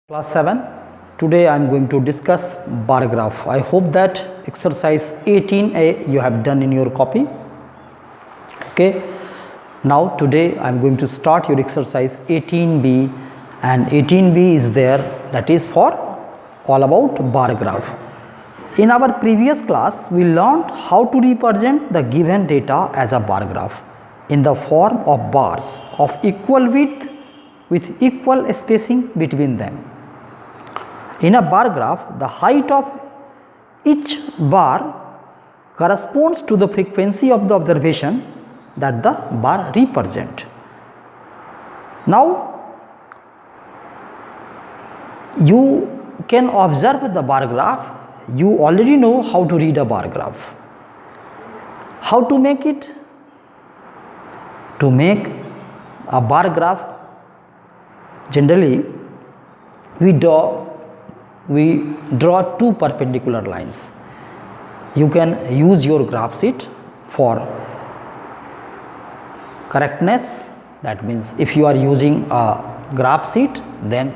Class 7. Today I am going to discuss bar graph. I hope that exercise 18A you have done in your copy. Okay. Now today I am going to start your exercise 18B, and 18B is there, that is for all about bar graph. In our previous class we learned how to represent the given data as a bar graph in the form of bars of equal width with equal spacing between them. In a bar graph, the height of each bar corresponds to the frequency of the observation that the bar represent. Now, you can observe the bar graph. You already know how to read a bar graph. How to make it? To make a bar graph, generally we draw two perpendicular lines. You can use your graph sheet for correctness. That means if you are using a graph sheet, then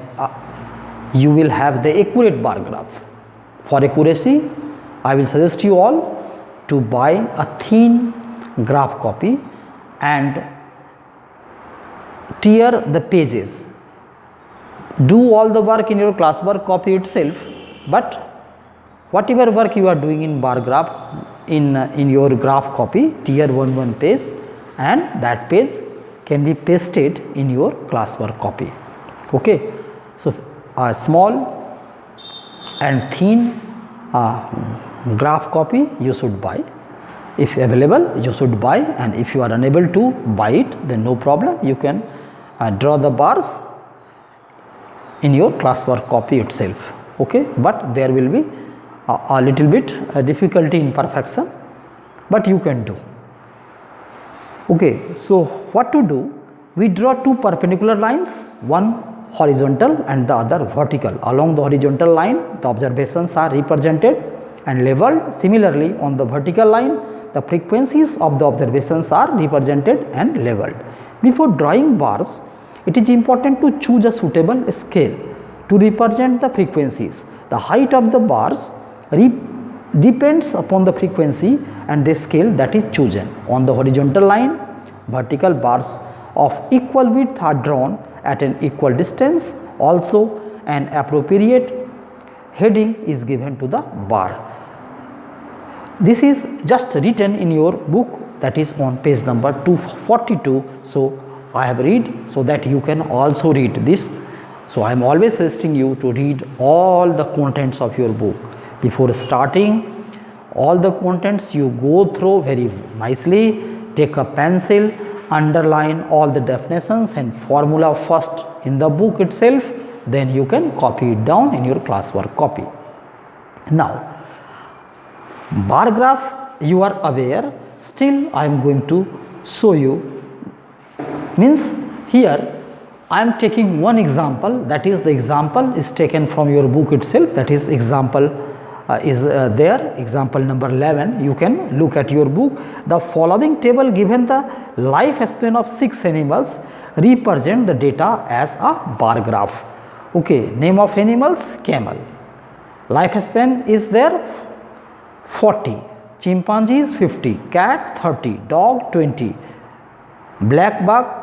you will have the accurate bar graph. For accuracy, I will suggest you all to buy a thin graph copy and tear the pages. Do all the work in your classwork copy itself, but whatever work you are doing in bar graph in your graph copy, tear one page, and that page can be pasted in your classwork copy. Okay, so a small and thin graph copy you should buy. If available, you should buy, and if you are unable to buy it, then no problem, you can draw the bars in your classwork copy itself. Okay, but there will be a little bit difficulty in perfection, but you can do. Okay, so what to do? We draw two perpendicular lines, one horizontal and the other vertical. Along the horizontal line, the observations are represented and labeled. Similarly, on the vertical line, the frequencies of the observations are represented and labeled. Before drawing bars, it is important to choose a suitable scale to represent the frequencies. The height of the bars depends upon the frequency and the scale that is chosen. On the horizontal line, vertical bars of equal width are drawn at an equal distance. Also, an appropriate heading is given to the bar. This is just written in your book, that is on page number 242. So, I have read so that you can also read this. So, I am always suggesting you to read all the contents of your book. Before starting, all the contents you go through very nicely, take a pencil, underline all the definitions and formula first in the book itself, then you can copy it down in your classwork copy. Now, bar graph you are aware, still I am going to show you. Means here I am taking one example, that is the example is taken from your book itself, that is example is there, example number 11. You can look at your book. The following table given the lifespan of 6 animals represent the data as a bar graph. Okay, name of animals, camel. Lifespan is there 40, chimpanzees 50, cat 30, dog 20, black buck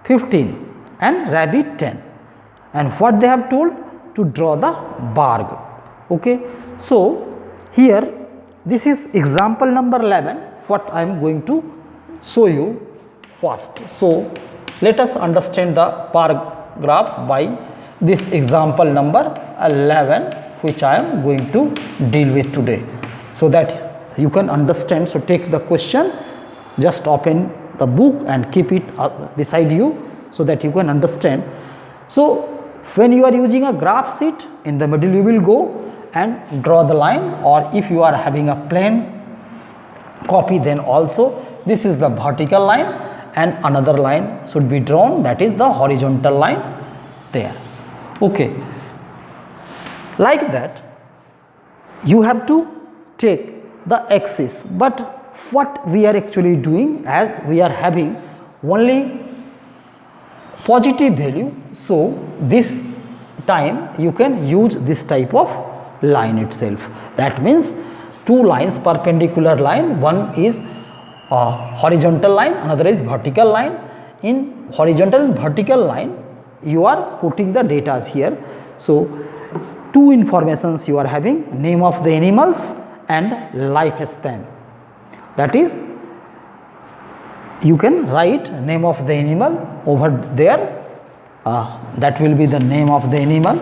15 and rabbit 10. And what they have told? To draw the bar. Okay, so here this is example number 11, what I am going to show you first. So let us understand the bar graph by this example number 11, which I am going to deal with today, so that you can understand. So take the question, just open the book and keep it beside you so that you can understand. So when you are using a graph sheet, in the middle you will go and draw the line, or if you are having a plain copy, then also this is the vertical line and another line should be drawn, that is the horizontal line there. Okay, like that you have to take the axis, but what we are actually doing, as we are having only positive value, so this time you can use this type of line itself. That means two lines perpendicular line, one is horizontal line, another is vertical line. In horizontal and vertical line you are putting the data here. So two informations you are having, name of the animals and lifespan. That is, you can write name of the animal over there, that will be the name of the animal,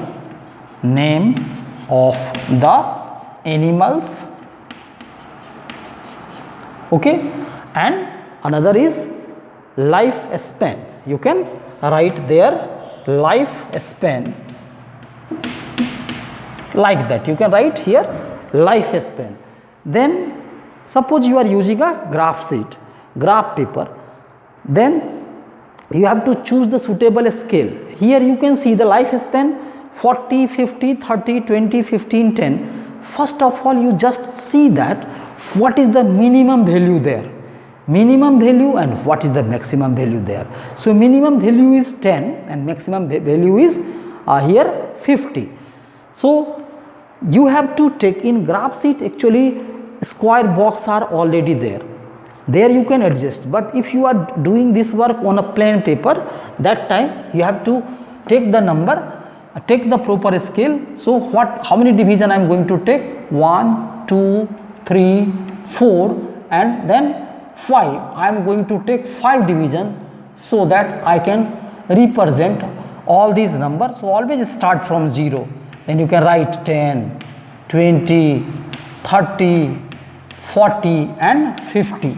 name of the animals, okay, and another is lifespan. You can write there lifespan, like that. You can write here lifespan. Then suppose you are using a graph sheet, graph paper, then you have to choose the suitable scale. Here you can see the lifespan 40, 50, 30, 20, 15, 10. First of all, you just see that what is the minimum value there, minimum value, and what is the maximum value there. So minimum value is 10 and maximum value is here 50. So you have to take in graph sheet, actually square box are already there. There you can adjust, but if you are doing this work on a plain paper, that time you have to take the number, take the proper scale. So how many division I am going to take? 1, 2, 3, 4 and then 5. I am going to take 5 division so that I can represent all these numbers. So always start from 0. Then you can write 10, 20, 30, 40 and 50.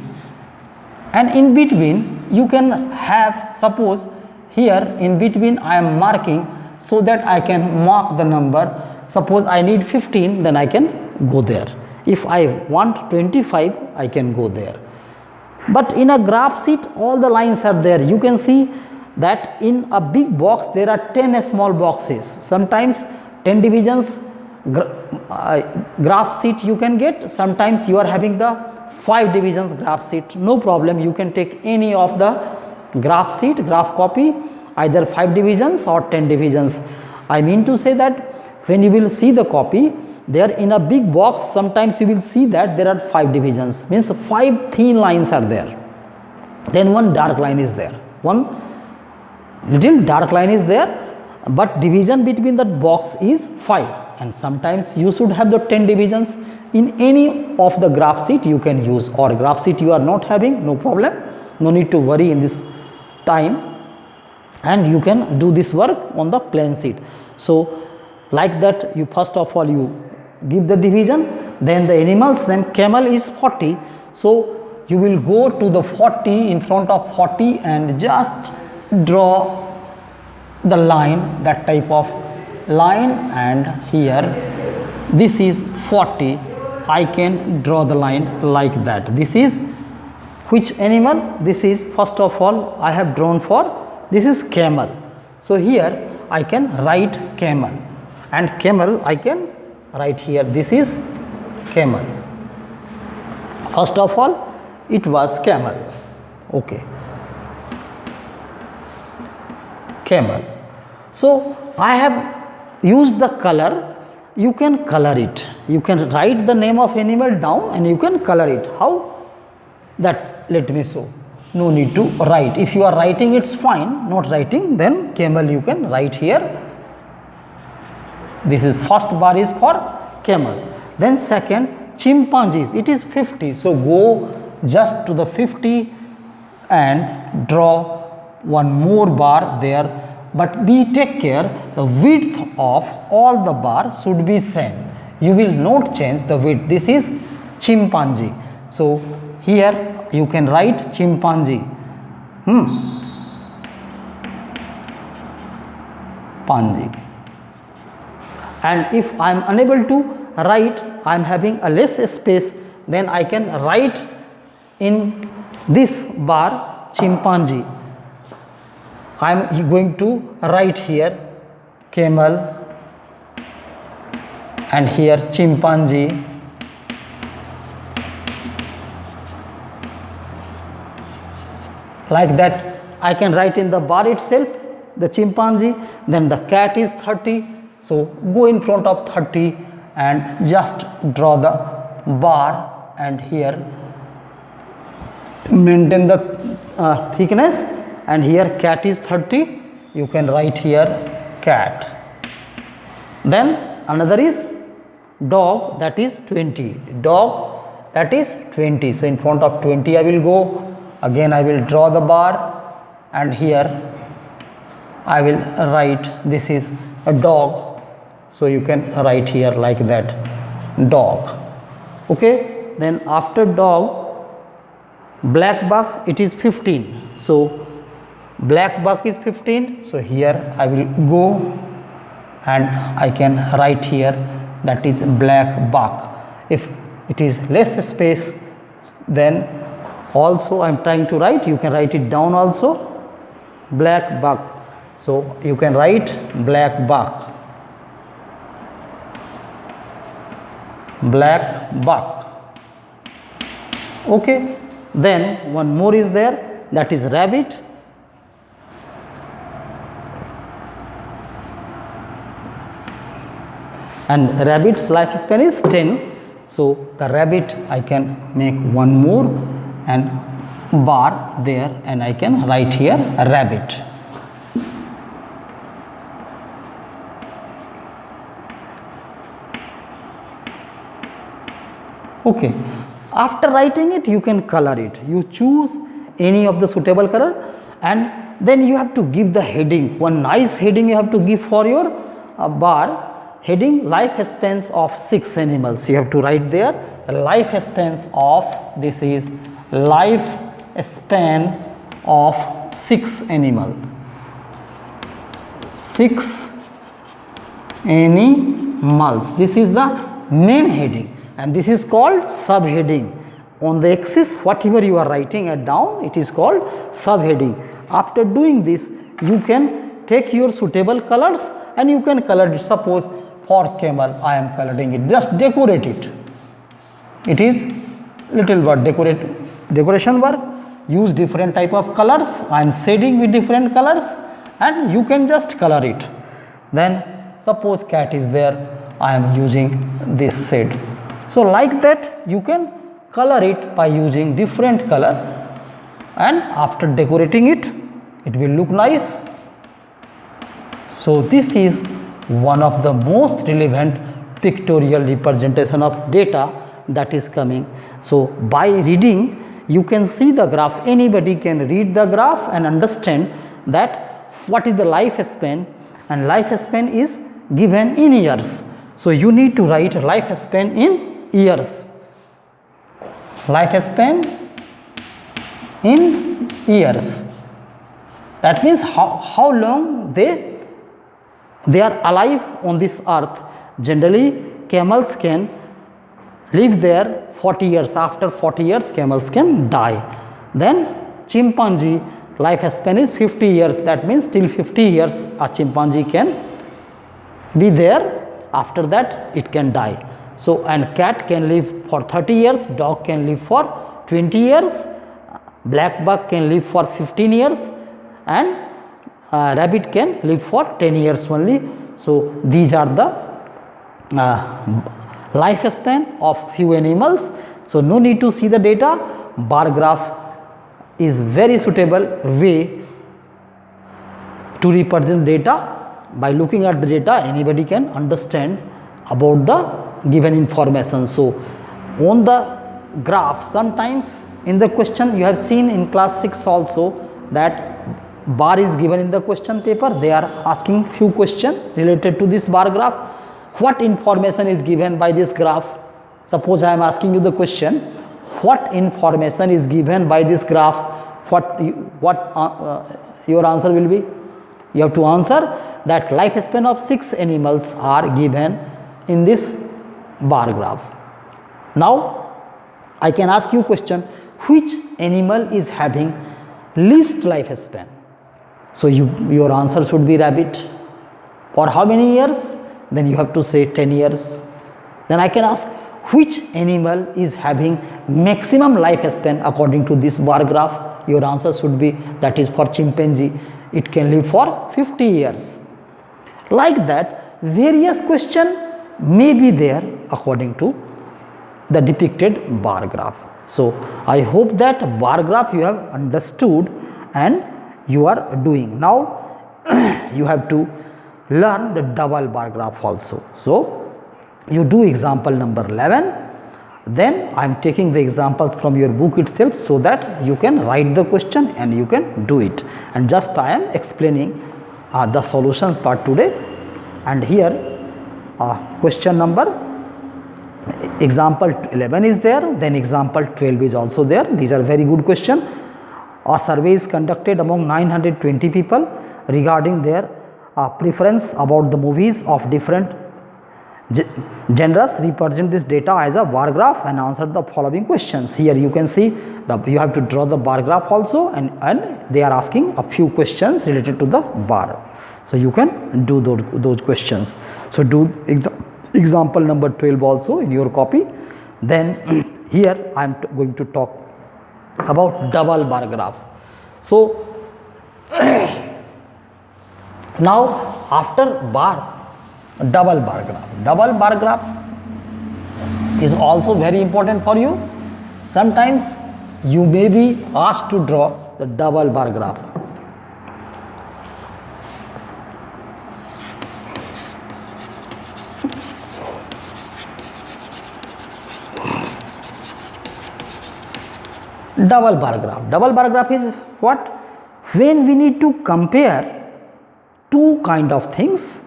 And in between you can have, suppose here in between I am marking so that I can mark the number. Suppose I need 15, then I can go there. If I want 25, I can go there. But in a graph sheet all the lines are there. You can see that in a big box there are 10 small boxes. Sometimes 10 divisions graph sheet you can get. Sometimes you are having the 5 divisions graph sheet, no problem, you can take any of the graph sheet, graph copy, either 5 divisions or 10 divisions. I mean to say that when you will see the copy there in a big box, sometimes you will see that there are 5 divisions, means 5 thin lines are there, then one dark line is there, one little dark line is there, but division between that box is 5. And sometimes you should have the 10 divisions. In any of the graph sheet you can use, or graph sheet you are not having, no problem, no need to worry in this time, and you can do this work on the plain sheet. So like that, you first of all you give the division, then the animal's name, camel is 40, so you will go to the 40, in front of 40 and just draw the line, that type of line, and here this is 40, I can draw the line like that. This is which animal? This is, first of all I have drawn for, this is camel. So here I can write camel, and camel I can write here, this is camel. First of all it was camel, okay, camel. So I have use the color, you can color it, you can write the name of animal down and you can color it. How? That let me show. No need to write. If you are writing, it's fine. Not writing, then camel you can write here. This is first bar is for camel. Then second, chimpanzees, it is 50. So go just to the 50 and draw one more bar there. But take care, the width of all the bars should be same. You will not change the width. This is chimpanzee. So here you can write chimpanzee. Panji. And if I am unable to write, I am having a less space, then I can write in this bar chimpanzee. I am going to write here camel and here chimpanzee, like that. I can write in the bar itself the chimpanzee. Then the cat is 30. So go in front of 30 and just draw the bar, and here maintain the thickness, and here cat is 30. You can write here cat. Then another is dog, that is 20. Dog, that is 20. So in front of 20 I will go. Again I will draw the bar, and here I will write this is a dog. So you can write here like that, dog. Okay. Then after dog, black buck, it is 15. So black buck is 15. So here I will go and I can write here that is black buck. If it is less space, then also I am trying to write, you can write it down also, black buck. So you can write black buck, black buck. Okay. Then one more is there, that is rabbit. And rabbit's lifespan is 10. So the rabbit I can make one more and bar there, and I can write here rabbit. Okay. After writing it, you can color it. You choose any of the suitable color, and then you have to give the heading. One nice heading you have to give for your bar. Heading, lifespans of 6 animals. You have to write there lifespans of, this is lifespan of 6 animal. 6 animals. This is the main heading, and this is called subheading. On the axis, whatever you are writing it down, it is called subheading. After doing this, you can take your suitable colors and you can color it. Suppose for camel I am coloring it, just decorate it. It is little bit decoration work. Use different type of colors. I am shading with different colors, and you can just color it. Then suppose cat is there, I am using this shade. So like that you can color it by using different color, and after decorating it, it will look nice. So this is one of the most relevant pictorial representation of data that is coming. So by reading, you can see the graph. Anybody can read the graph and understand that what is the lifespan, and lifespan is given in years. So you need to write lifespan in years. Lifespan in years. That means how long they are alive on this earth. Generally, camels can live there 40 years. After 40 years, camels can die. Then chimpanzee lifespan is 50 years. That means till 50 years a chimpanzee can be there. After that, it can die. So, and cat can live for 30 years, dog can live for 20 years, black buck can live for 15 years, and rabbit can live for 10 years only. So these are the lifespan of few animals. So no need to see the data. Bar graph is very suitable way to represent data. By looking at the data, anybody can understand about the given information. So on the graph, sometimes in the question you have seen in class 6 also that bar is given in the question paper. They are asking few questions related to this bar graph. What information is given by this graph? Suppose I am asking you the question, what information is given by this graph? Your answer will be? You have to answer that lifespan of 6 animals are given in this bar graph. Now I can ask you question, which animal is having least lifespan? So your answer should be rabbit. For how many years? Then you have to say 10 years. Then I can ask, which animal is having maximum lifespan according to this bar graph? Your answer should be, that is for chimpanzee. it can live for 50 years. Like that, various questions may be there according to the depicted bar graph. So I hope that bar graph you have understood and you are doing. Now you have to learn the double bar graph also. So you do example number 11, then I am taking the examples from your book itself so that you can write the question and you can do it, and just I am explaining the solutions part today. And here question number example 11 is there, then example 12 is also there. These are very good questions. A survey is conducted among 920 people regarding their preference about the movies of different genres. Represent this data as a bar graph and answer the following questions. Here you can see you have to draw the bar graph also, and they are asking a few questions related to the bar. So you can do those questions. So do example number 12 also in your copy. Then here I am going to talk about double bar graph. So now after double bar graph is also very important for you. Sometimes you may be asked to draw the double bar graph. Double bar graph is what? When we need to compare two kind of things.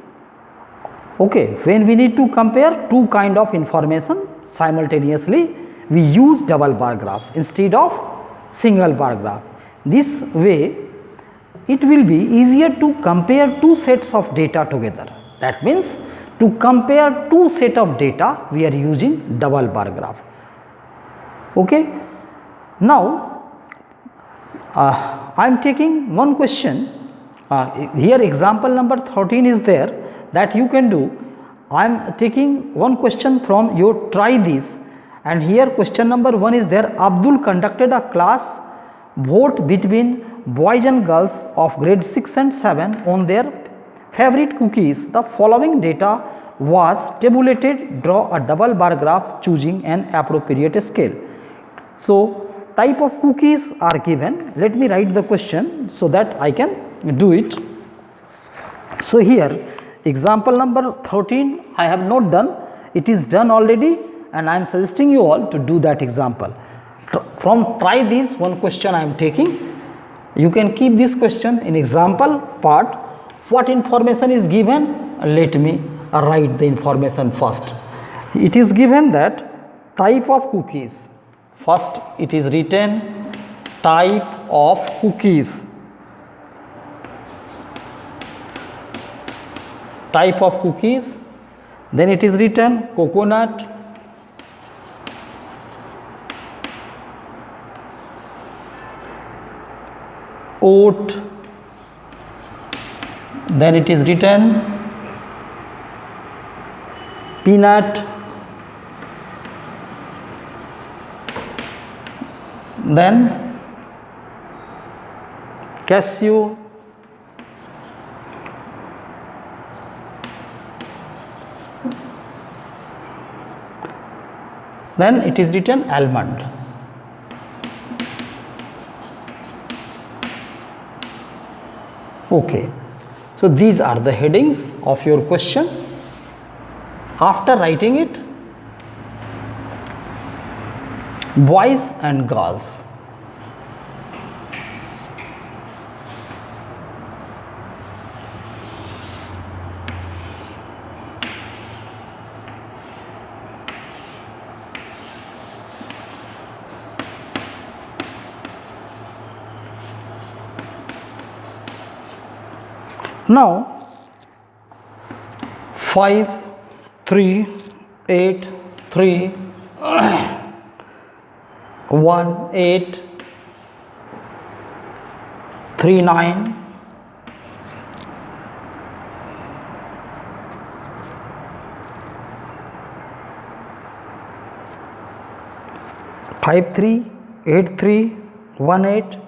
Okay, when we need to compare two kind of information simultaneously, we use double bar graph instead of single bar graph. This way it will be easier to compare two sets of data together. That means to compare two set of data we are using double bar graph. Okay. Now I am taking one question. Here example number 13 is there that you can do. I am taking one question from your try this, and here question number 1 is there. Abdul conducted a class vote between boys and girls of grade 6 and 7 on their favorite cookies. The following data was tabulated. Draw a double bar graph choosing an appropriate scale. So type of cookies are given. Let me write the question so that I can do it. So here example number 13 I have not done, it is done already, and I am suggesting you all to do that example. From try this one question I am taking. You can keep this question in example part. What information is given? Let me write the information first. It is given that type of cookies. First it is written type of cookies. Type of cookies. Then it is written coconut, oat. Then it is written peanut. Then cashew. Then it is written almond. Okay. So these are the headings of your question. After writing it, boys and girls. Now 5, 3, 8, 3, 1, 8, 3, 9, 5, 3, 8, 3, 1, 8,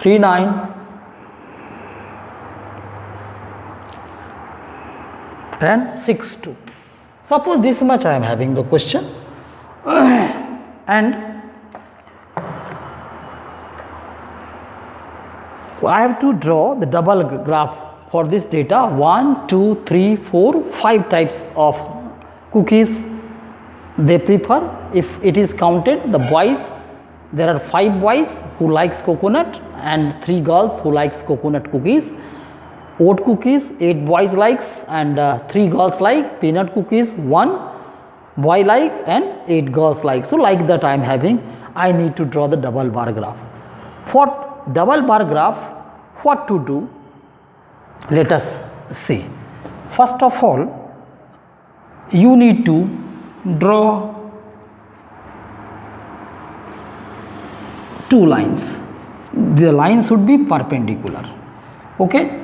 3 9 and 6 2. Suppose this much I am having the question and I have to draw the double graph for this data. 1 2 3 4 5 types of cookies they prefer. If it is counted, the boys, there are 5 boys who likes coconut and 3 girls who likes coconut cookies. Oat cookies 8 boys likes and 3 girls like. Peanut cookies 1 boy like and 8 girls like. So like that I am having, I need to draw the double bar graph. For double bar graph, what to do? Let us see. First of all, you need to draw 2 lines. The lines should be perpendicular. Okay.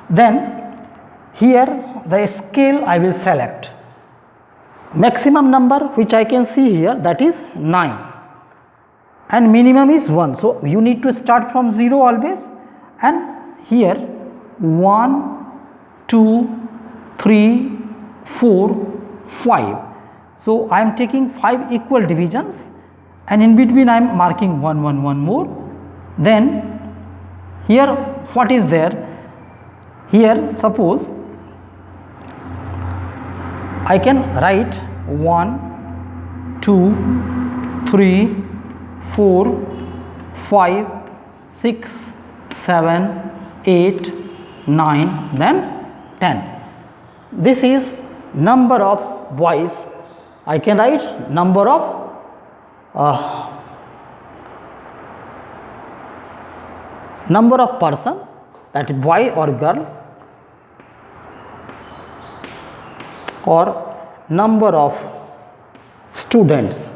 Then here the scale I will select. Maximum number which I can see here, that is 9 and minimum is 1. So you need to start from 0 always, and here 1 2 3 4 5. So I am taking 5 equal divisions and in between I am marking 1 1 1 more. Then here what is there? Here suppose I can write 1 2 3 4 5 6 7 8 9 then 10. This is number of boys. I can write number of person, that is boy or girl, or number of students.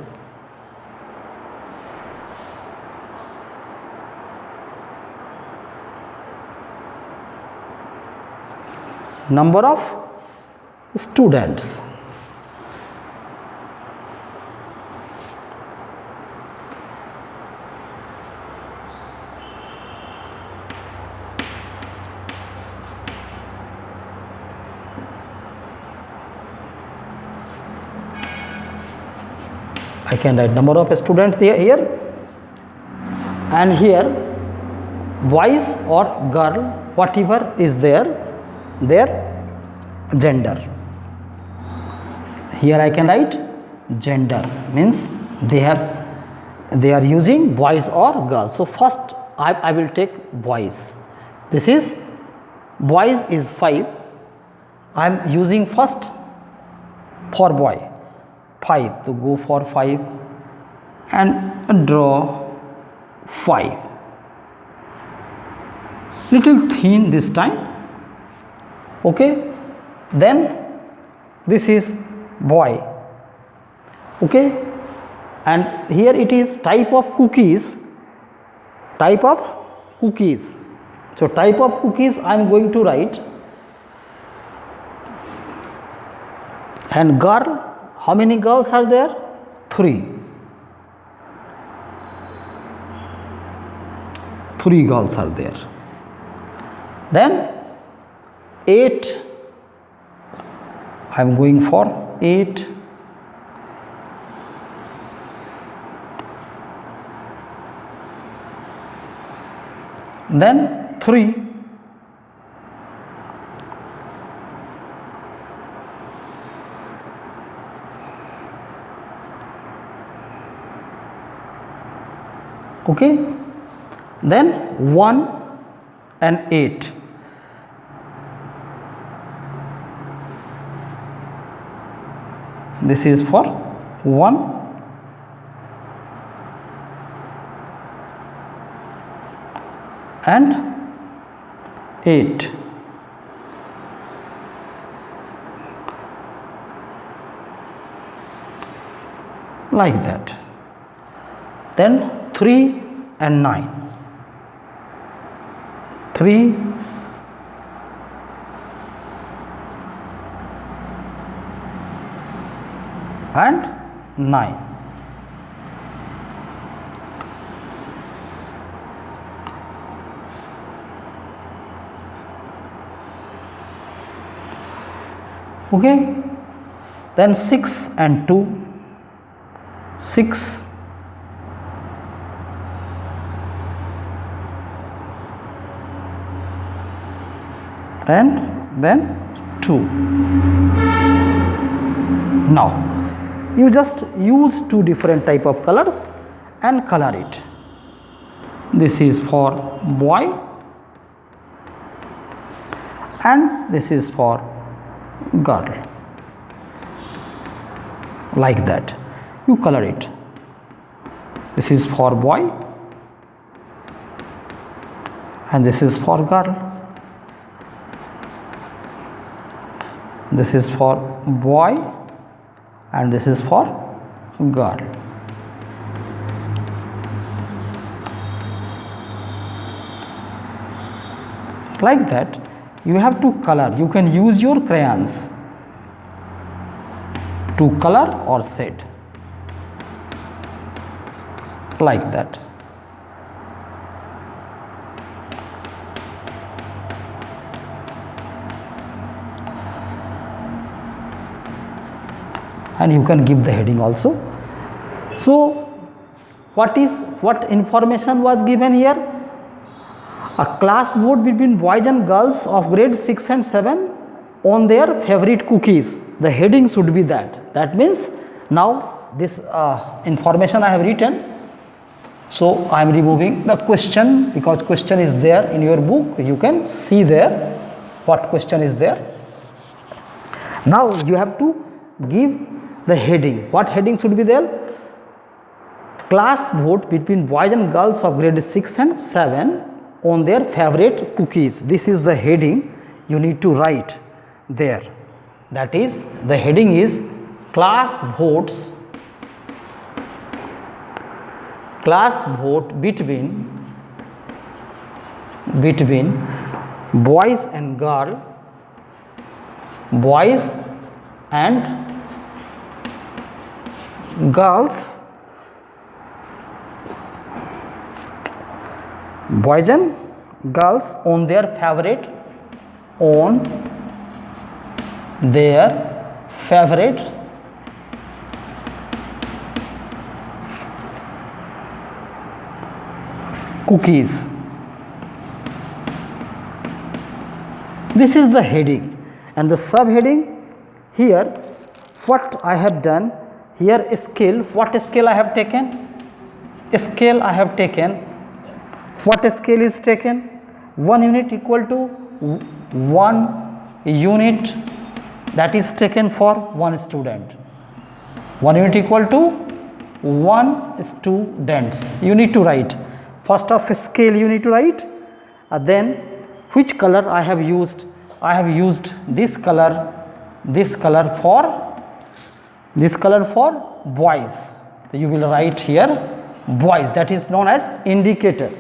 Number of students. I can write number of students here, and here boys or girl, whatever is there, their gender. Here I can write gender, means they are using boys or girls. So first I will take boys. This is boys is 5. I am using first for boy 5, to go for 5 and draw 5. Little thin this time. Okay. Then this is boy. Okay. And here it is type of cookies. Type of cookies. So type of cookies I am going to write. And girl, how many girls are there? 3. 3 girls are there. Then 8, I am going for 8. Then 3. Okay. Then 1 and 8. This is for 1 and 8. Like that. Then 3 and 9. 3 and 9. Okay, then 6 and 2, 6 and then 2. Now you just use two different type of colors and color it. This is for boy and this is for girl, like that. You color it. This is for boy and this is for girl. This is for boy and this is for girl. Like that you have to color. You can use your crayons to color or set, like that. And you can give the heading also. So what information was given here? A class vote between boys and girls of grade 6 and 7 on their favorite cookies. The heading should be that. That means now this information I have written. So I am removing the question, because question is there in your book. You can see there what question is there. Now you have to give the heading. What heading should be there? Class vote between boys and girls of grade 6 and 7 on their favorite cookies. This is the heading you need to write there. That is, the heading is class vote between boys and girls on their favorite cookies. This is the heading, and the subheading here. What I have done here, scale. What scale I have taken? Scale I have taken. What scale is taken? 1 unit equal to 1 unit, that is taken for 1 student. 1 unit equal to 1 students. You need to write. First of scale you need to write. Then which color I have used? I have used this color for boys. So you will write here boys, that is known as indicator.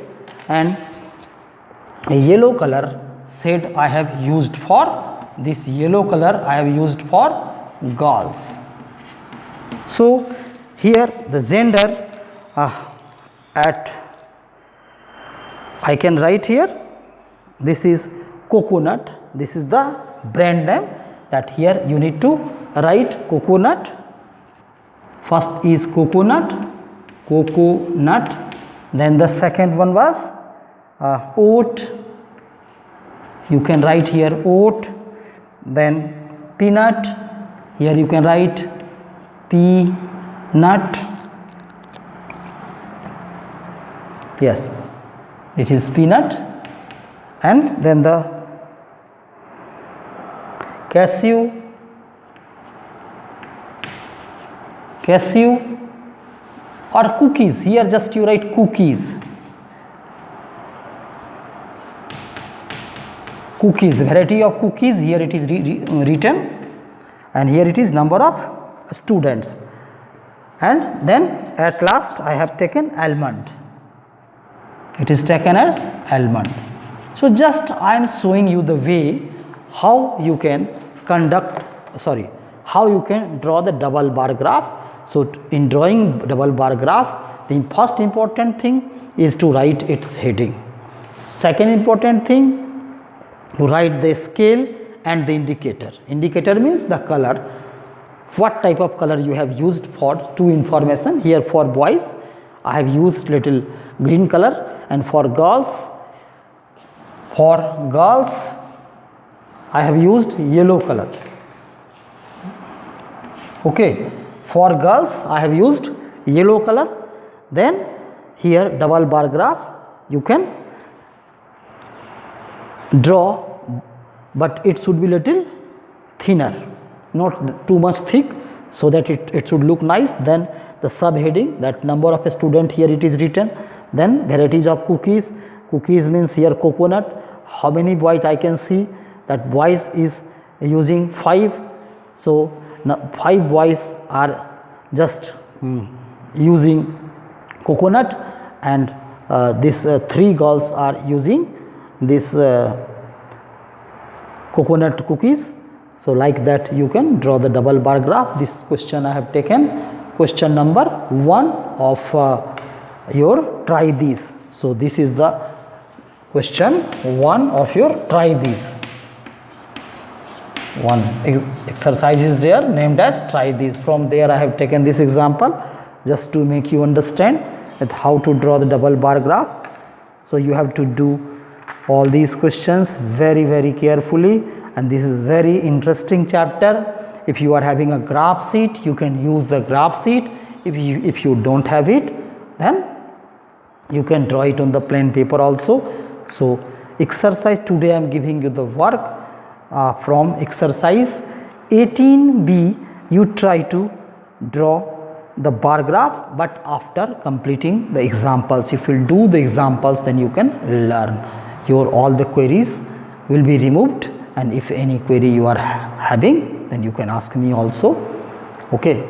And a yellow color shade I have used for, this yellow color I have used for girls. So here the gender I can write here, this is coconut, this is the brand name, that here you need to write coconut. First is coconut, then the second one was oat. You can write here oat. Then peanut, here you can write peanut. Yes, it is peanut. And then the cashew or cookies. Here just you write cookies. Cookies, the variety of cookies, here it is written, and here it is number of students. And then at last I have taken almond. It is taken as almond. So just I am showing you the way how you can how you can draw the double bar graph. So in drawing double bar graph, the first important thing is to write its heading. Second important thing, to write the scale and the indicator. Indicator means the color, what type of color you have used for two information. Here for boys I have used little green color, and for girls I have used yellow color. Okay, for girls I have used yellow color. Then here double bar graph you can draw, but it should be little thinner, not too much thick, so that it should look nice. Then the subheading, that number of a student, here it is written. Then varieties of cookies. Cookies means here coconut. How many boys I can see, that boys is using 5. So now 5 boys are just using coconut, and this 3 girls are using this coconut cookies. So like that you can draw the double bar graph. This question I have taken question number 1 of your try these. So this is the question 1 of your try these. One exercise is there named as try these. From there I have taken this example just to make you understand that how to draw the double bar graph. So you have to do all these questions very carefully, and this is very interesting chapter. If you are having a graph sheet, you can use the graph sheet. If you don't have it, then you can draw it on the plain paper also. So exercise today I am giving you the work from exercise 18B. You try to draw the bar graph, but after completing the examples. If you do the examples, then you can learn. Your all the queries will be removed, and if any query you are having, then you can ask me also. Okay.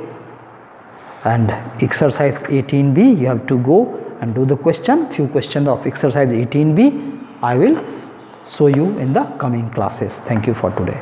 And exercise 18B, you have to go and do the question. Few questions of exercise 18B I will show you in the coming classes. Thank you for today.